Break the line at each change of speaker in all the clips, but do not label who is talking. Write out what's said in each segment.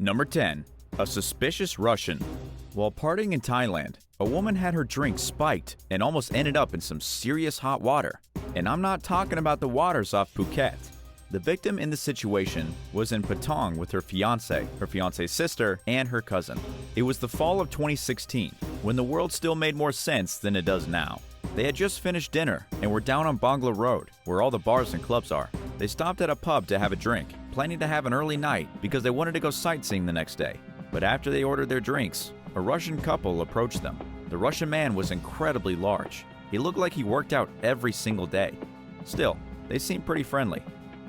Number 10. A suspicious Russian. While partying in Thailand, a woman had her drink spiked and almost ended up in some serious hot water. And I'm not talking about the waters off Phuket. The victim in the situation was in Patong with her fiance's sister, and her cousin. It was the fall of 2016, when the world still made more sense than it does now. They had just finished dinner and were down on Bangla Road, where all the bars and clubs are. They stopped at a pub to have a drink, planning to have an early night because they wanted to go sightseeing the next day. But after they ordered their drinks, a Russian couple approached them. The Russian man was incredibly large. He looked like he worked out every single day. Still, they seemed pretty friendly,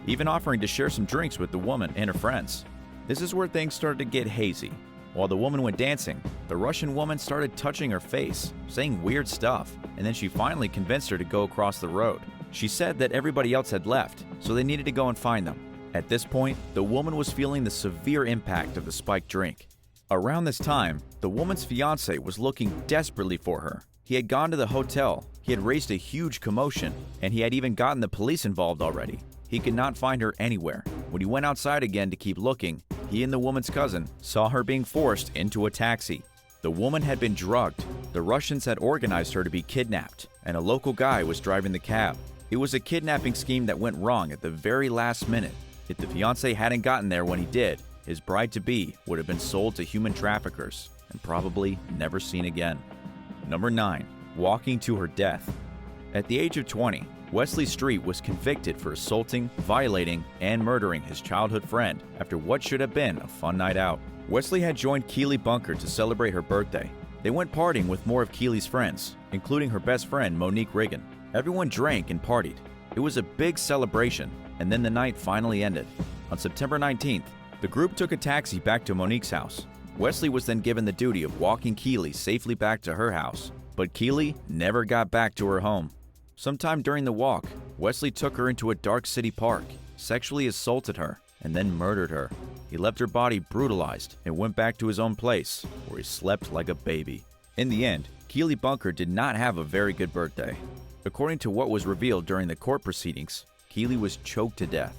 even offering to share some drinks with the woman and her friends. This is where things started to get hazy. While the woman went dancing, the Russian woman started touching her face, saying weird stuff, and then she finally convinced her to go across the road. She said that everybody else had left, so they needed to go and find them. At this point, the woman was feeling the severe impact of the spiked drink. Around this time, the woman's fiancé was looking desperately for her. He had gone to the hotel, he had raised a huge commotion, and he had even gotten the police involved already. He could not find her anywhere. When he went outside again to keep looking, he and the woman's cousin saw her being forced into a taxi. The woman had been drugged. The Russians had organized her to be kidnapped, and a local guy was driving the cab. It was a kidnapping scheme that went wrong at the very last minute. If the fiancé hadn't gotten there when he did, his bride-to-be would have been sold to human traffickers and probably never seen again. Number 9. Walking to her death. At the age of 20, Wesley Street was convicted for assaulting, violating, and murdering his childhood friend after what should have been a fun night out. Wesley had joined Keely Bunker to celebrate her birthday. They went partying with more of Keely's friends, including her best friend Monique Riggin. Everyone drank and partied. It was a big celebration, and then the night finally ended. On September 19th, the group took a taxi back to Monique's house. Wesley was then given the duty of walking Keely safely back to her house, but Keely never got back to her home. Sometime during the walk, Wesley took her into a dark city park, sexually assaulted her, and then murdered her. He left her body brutalized and went back to his own place, where he slept like a baby. In the end, Keely Bunker did not have a very good birthday. According to what was revealed during the court proceedings, Keely was choked to death.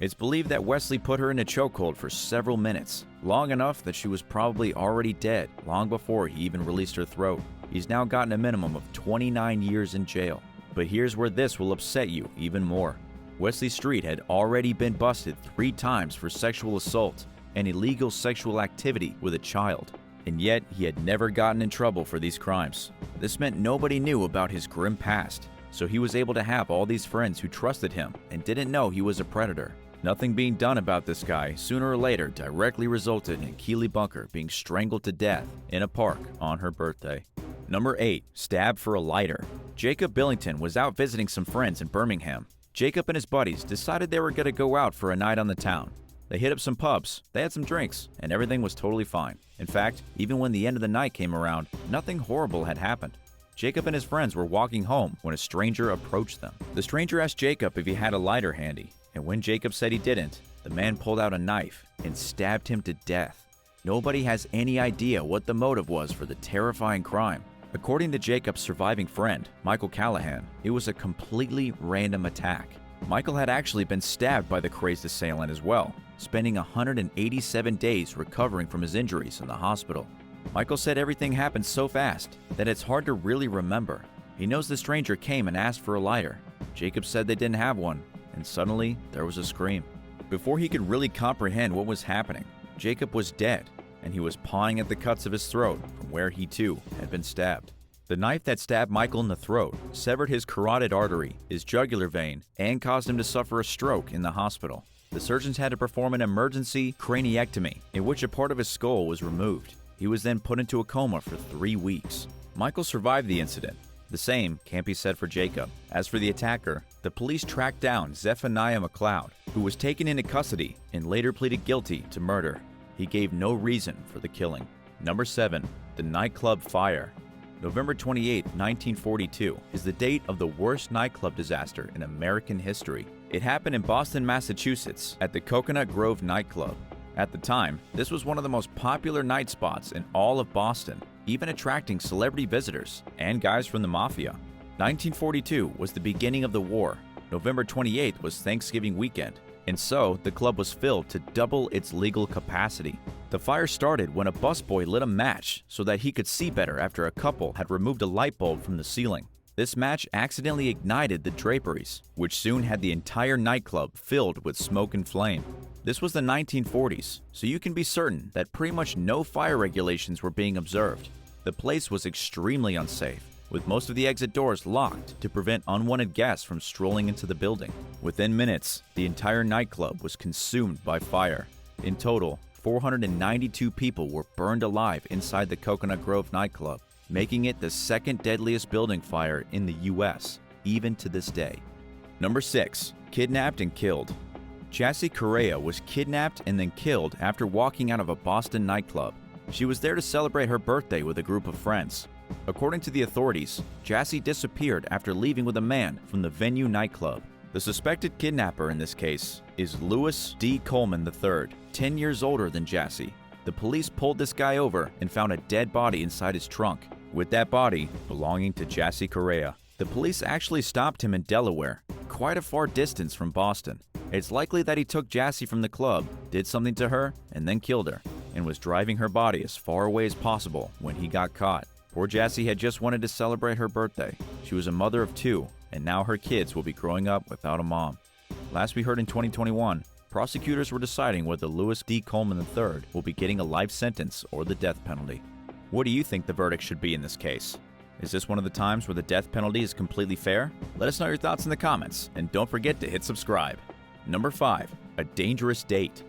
It's believed that Wesley put her in a chokehold for several minutes, long enough that she was probably already dead long before he even released her throat. He's now gotten a minimum of 29 years in jail. But here's where this will upset you even more. Wesley Street had already been busted 3 times for sexual assault and illegal sexual activity with a child. And yet, he had never gotten in trouble for these crimes. This meant nobody knew about his grim past, so he was able to have all these friends who trusted him and didn't know he was a predator. Nothing being done about this guy sooner or later directly resulted in Keely Bunker being strangled to death in a park on her birthday. Number 8. Stabbed for a lighter. Jacob Billington was out visiting some friends in Birmingham. Jacob and his buddies decided they were going to go out for a night on the town. They hit up some pubs, they had some drinks, and everything was totally fine. In fact, even when the end of the night came around, nothing horrible had happened. Jacob and his friends were walking home when a stranger approached them. The stranger asked Jacob if he had a lighter handy, and when Jacob said he didn't, the man pulled out a knife and stabbed him to death. Nobody has any idea what the motive was for the terrifying crime. According to Jacob's surviving friend, Michael Callahan, it was a completely random attack. Michael had actually been stabbed by the crazed assailant as well, spending 187 days recovering from his injuries in the hospital. Michael said everything happened so fast that it's hard to really remember. He knows the stranger came and asked for a lighter. Jacob said they didn't have one, and suddenly there was a scream. Before he could really comprehend what was happening, Jacob was dead, and he was pawing at the cuts of his throat from where he too had been stabbed. The knife that stabbed Michael in the throat severed his carotid artery, his jugular vein, and caused him to suffer a stroke in the hospital. The surgeons had to perform an emergency craniectomy, in which a part of his skull was removed. He was then put into a coma for 3 weeks. Michael survived the incident. The same can't be said for Jacob. As for the attacker, the police tracked down Zephaniah McLeod, who was taken into custody and later pleaded guilty to murder. He gave no reason for the killing. Number 7. The nightclub fire. November 28, 1942 is the date of the worst nightclub disaster in American history. It happened in Boston, Massachusetts at the Coconut Grove nightclub. At the time, this was one of the most popular night spots in all of Boston, even attracting celebrity visitors and guys from the mafia. 1942 was the beginning of the war. November 28th was Thanksgiving weekend, and so the club was filled to double its legal capacity. The The fire started when a busboy lit a match so that he could see better after a couple had removed a light bulb from the ceiling. This match accidentally ignited the draperies, which soon had the entire nightclub filled with smoke and flame. This was the 1940s, so you can be certain that pretty much no fire regulations were being observed. The place was extremely unsafe, with most of the exit doors locked to prevent unwanted guests from strolling into the building. Within minutes, the entire nightclub was consumed by fire. In total, 492 people were burned alive inside the Coconut Grove nightclub, making it the second deadliest building fire in the US, even to this day. Number 6. Kidnapped and killed. Jassy Correa was kidnapped and then killed after walking out of a Boston nightclub. She was there to celebrate her birthday with a group of friends. According to the authorities, Jassy disappeared after leaving with a man from the venue nightclub. The suspected kidnapper in this case is Louis D. Coleman III, 10 years older than Jassy. The police pulled this guy over and found a dead body inside his trunk, with that body belonging to Jassy Correa. The police actually stopped him in Delaware, quite a far distance from Boston. It's likely that he took Jassy from the club, did something to her, and then killed her, and was driving her body as far away as possible when he got caught. Poor Jassy had just wanted to celebrate her birthday. She was a mother of 2, and now her kids will be growing up without a mom. Last we heard in 2021, prosecutors were deciding whether Louis D. Coleman III will be getting a life sentence or the death penalty. What do you think the verdict should be in this case? Is this one of the times where the death penalty is completely fair? Let us know your thoughts in the comments, and don't forget to hit subscribe. Number 5. A dangerous date.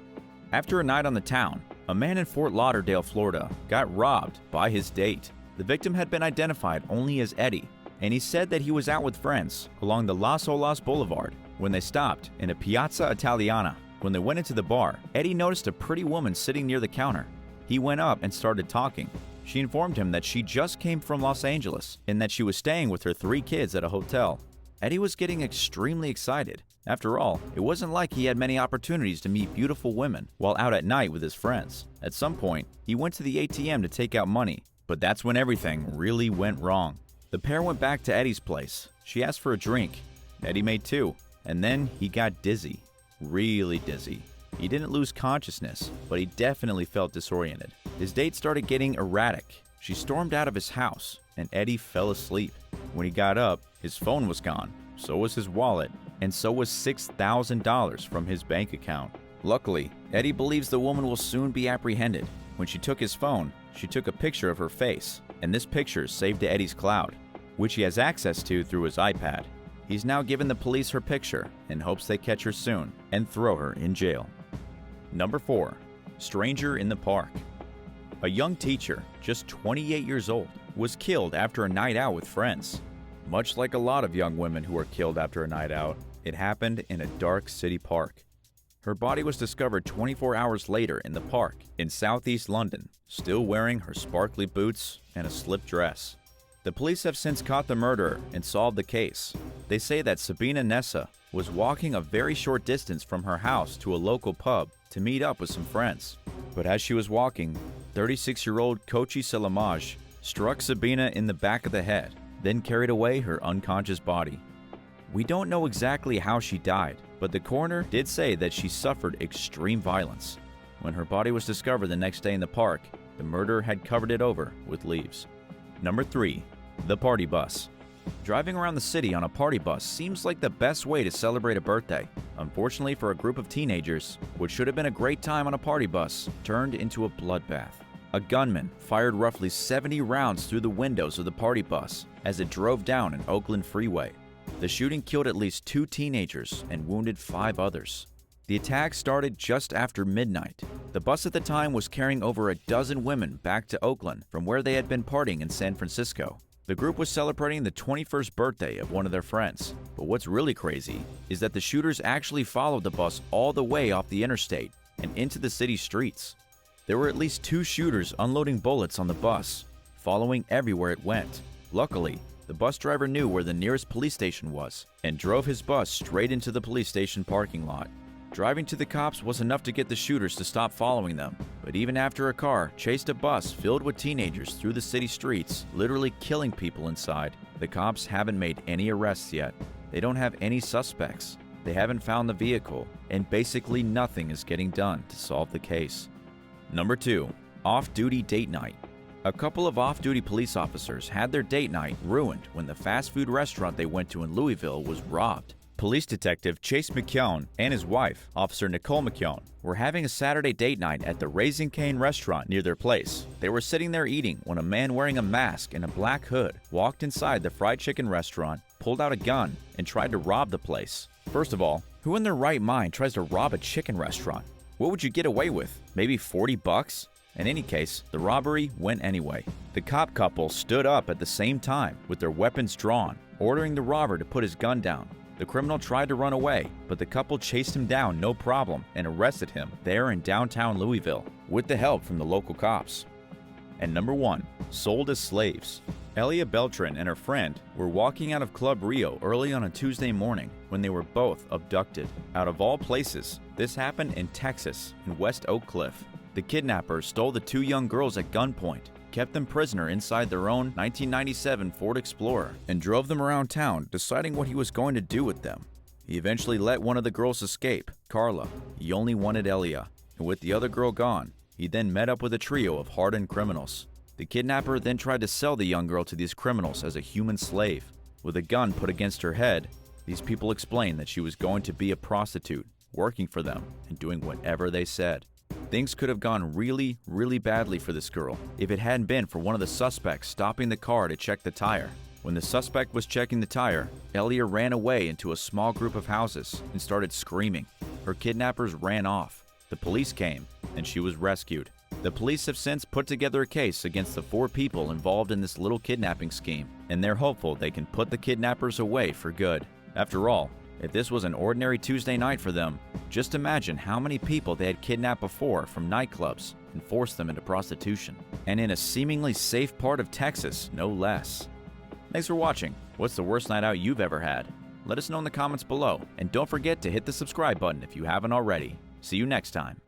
After a night on the town, a man in Fort Lauderdale, Florida, got robbed by his date. The victim had been identified only as Eddie, and he said that he was out with friends along the Las Olas Boulevard when they stopped in a Piazza Italiana. When they went into the bar, Eddie noticed a pretty woman sitting near the counter. He went up and started talking. She informed him that she just came from Los Angeles and that she was staying with her 3 kids at a hotel. Eddie was getting extremely excited. After all, it wasn't like he had many opportunities to meet beautiful women while out at night with his friends. At some point, he went to the ATM to take out money, but that's when everything really went wrong. The pair went back to Eddie's place. She asked for a drink. Eddie made 2, and then he got dizzy. Really dizzy. He didn't lose consciousness, but he definitely felt disoriented. His date started getting erratic. She stormed out of his house, and Eddie fell asleep. When he got up, his phone was gone, so was his wallet, and so was $6,000 from his bank account. Luckily, Eddie believes the woman will soon be apprehended. When she took his phone, she took a picture of her face, and this picture is saved to Eddie's cloud, which he has access to through his iPad. He's now given the police her picture in hopes they catch her soon and throw her in jail. Number 4. Stranger in the park. A young teacher, just 28 years old, was killed after a night out with friends. Much like a lot of young women who are killed after a night out, it happened in a dark city park. Her body was discovered 24 hours later in the park in southeast London, still wearing her sparkly boots and a slip dress. The police have since caught the murderer and solved the case. They say that Sabina Nessa was walking a very short distance from her house to a local pub to meet up with some friends. But as she was walking, 36-year-old Kochi Selamaj struck Sabina in the back of the head, then carried away her unconscious body. We don't know exactly how she died, but the coroner did say that she suffered extreme violence. When her body was discovered the next day in the park, the murderer had covered it over with leaves. Number 3. The party bus. Driving around the city on a party bus seems like the best way to celebrate a birthday. Unfortunately for a group of teenagers, what should have been a great time on a party bus turned into a bloodbath. A gunman fired roughly 70 rounds through the windows of the party bus as it drove down an Oakland freeway. The shooting killed at least 2 teenagers and wounded 5 others. The attack started just after midnight. The bus at the time was carrying over a dozen women back to Oakland from where they had been partying in San Francisco. The group was celebrating the 21st birthday of one of their friends. But what's really crazy is that the shooters actually followed the bus all the way off the interstate and into the city streets. There were at least 2 shooters unloading bullets on the bus, following everywhere it went. Luckily, the bus driver knew where the nearest police station was and drove his bus straight into the police station parking lot. Driving to the cops was enough to get the shooters to stop following them, but even after a car chased a bus filled with teenagers through the city streets, literally killing people inside, the cops haven't made any arrests yet. They don't have any suspects. They haven't found the vehicle, and basically nothing is getting done to solve the case. Number 2. Off-duty date night. A couple of off-duty police officers had their date night ruined when the fast food restaurant they went to in Louisville was robbed. Police Detective Chase McKeown and his wife, Officer Nicole McKeown, were having a Saturday date night at the Raising Cane restaurant near their place. They were sitting there eating when a man wearing a mask and a black hood walked inside the fried chicken restaurant, pulled out a gun, and tried to rob the place. First of all, who in their right mind tries to rob a chicken restaurant? What would you get away with? Maybe $40? In any case, the robbery went anyway. The cop couple stood up at the same time with their weapons drawn, ordering the robber to put his gun down. The criminal tried to run away, but the couple chased him down no problem and arrested him there in downtown Louisville with the help from the local cops. And number 1. Sold as slaves. Elia Beltran and her friend were walking out of Club Rio early on a Tuesday morning when they were both abducted. Out of all places, this happened in Texas, in West Oak Cliff. The kidnappers stole the 2 young girls at gunpoint, kept them prisoner inside their own 1997 Ford Explorer, and drove them around town, deciding what he was going to do with them. He eventually let one of the girls escape, Carla. He only wanted Elia, and with the other girl gone, he then met up with a trio of hardened criminals. The kidnapper then tried to sell the young girl to these criminals as a human slave. With a gun put against her head, these people explained that she was going to be a prostitute, working for them and doing whatever they said. Things could have gone really, really badly for this girl if it hadn't been for one of the suspects stopping the car to check the tire. When the suspect was checking the tire, Elia ran away into a small group of houses and started screaming. Her kidnappers ran off. The police came, and she was rescued. The police have since put together a case against the 4 people involved in this little kidnapping scheme, and they're hopeful they can put the kidnappers away for good. After all, if this was an ordinary Tuesday night for them, just imagine how many people they had kidnapped before from nightclubs and forced them into prostitution. And in a seemingly safe part of Texas, no less. Thanks for watching. What's the worst night out you've ever had? Let us know in the comments below, and don't forget to hit the subscribe button if you haven't already. See you next time.